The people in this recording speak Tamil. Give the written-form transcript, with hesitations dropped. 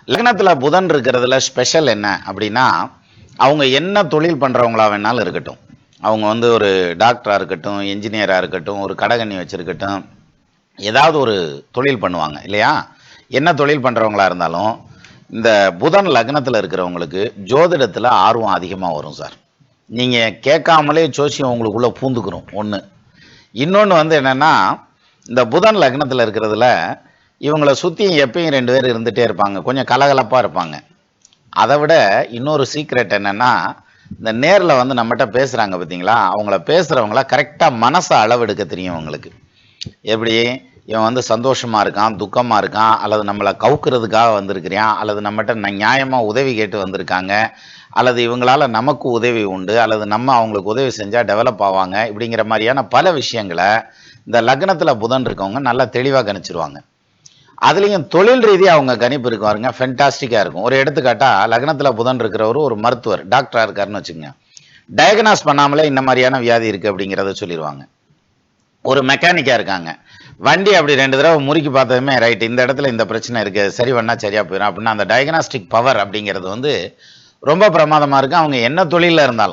லக்னத்துல புதன் இருக்கிறதுல ஸ்பெஷல் என்ன அப்படின்னா, அவங்க என்ன தொழில் பண்றவங்களா வேணாலும் இருக்கட்டும். அவங்க வந்து ஒரு டாக்டரா இருக்கட்டும், என்ஜினியரா இருக்கட்டும், ஒரு கடைகன்னி வச்சிருக்கட்டும், ஏதாவது ஒரு தொழில் பண்ணுவாங்க இல்லையா? என்ன தொழில் பண்றவங்களா இருந்தாலும், இந்த புதன் லக்னத்துல இருக்கிறவங்களுக்கு ஜோதிடத்துல ஆர்வம் அதிகமா வரும் சார். நீங்க கேட்காமலே ஜோசியம் உங்களுக்குள்ள பூந்துக்குரும் ஒண்ணு. இன்னொன்னு வந்து என்னன்னா, இந்த புதன் லக்னத்துல இருக்கிறதுல, இவங்கள சுத்தி எப்பயும் 2 பேர் இருந்துட்டே இருப்பாங்க. கொஞ்சம் கலகலப்பா இருப்பாங்க. அத விட இன்னொரு சீக்ரெட் என்னன்னா, இந்த நேர்ல வந்து நம்மட்ட பேசுறாங்க பார்த்தீங்களா, அவங்கள பேசுறவங்கள கரெக்ட்டா மனச அளவெடுக்க தெரியும் அவங்களுக்கு. எப்படி? இவன் வந்து சந்தோஷமா இருக்கான், துக்கமா இருக்கான், அல்லது நம்மள கவுக்குறதுக்காக வந்திருக்கிறான், அல்லது நம்மட்ட நியாயமா உதவி கேட்டு வந்திருக்காங்க, அல்லது இவங்களால நமக்கு உதவி உண்டு, அல்லது நம்ம அவங்களுக்கு உதவி செஞ்சா டெவலப் ஆவாங்க. இப்படிங்கிற மாரியான பல விஷயங்கள, இந்த லக்னத்துல புதன் இருக்கவங்க நல்லா தெளிவா கணிச்சுருவாங்க. அதுலயும் தொழில் ரீதியா அவங்க கணிப்பு இருக்கு பாருங்க, ஃபென்டாஸ்டிக்கா இருக்கும். ஒரு எடுத்துக்காட்டா, லக்னத்துல புதன் இருக்கிறவரு ஒரு மருத்துவர், டாக்டரா இருக்காருன்னு வச்சுக்கங்க. டயக்னாஸ் பண்ணாமலே இந்த மாரியான வியாதி இருக்கு அப்படிங்கிறத சொல்லிருவாங்க. ஒரு மெக்கானிக்கா இருக்காங்க. வண்டி அப்படி 2 தடவ முறுக்கி பார்த்ததுமே, ரைட் இந்த இடத்துல இந்த பிரச்சனை இருக்கு. சரி பண்ணா சரியா போயிரும். அப்படின்னா அந்த டயக்னாஸ்டிக் பவர் அப்படிங்கிறது வந்து ரொம்ப பிரமாதமா இருக்கும். அவங்க என்ன தொழில்ல இருந்தாலும்.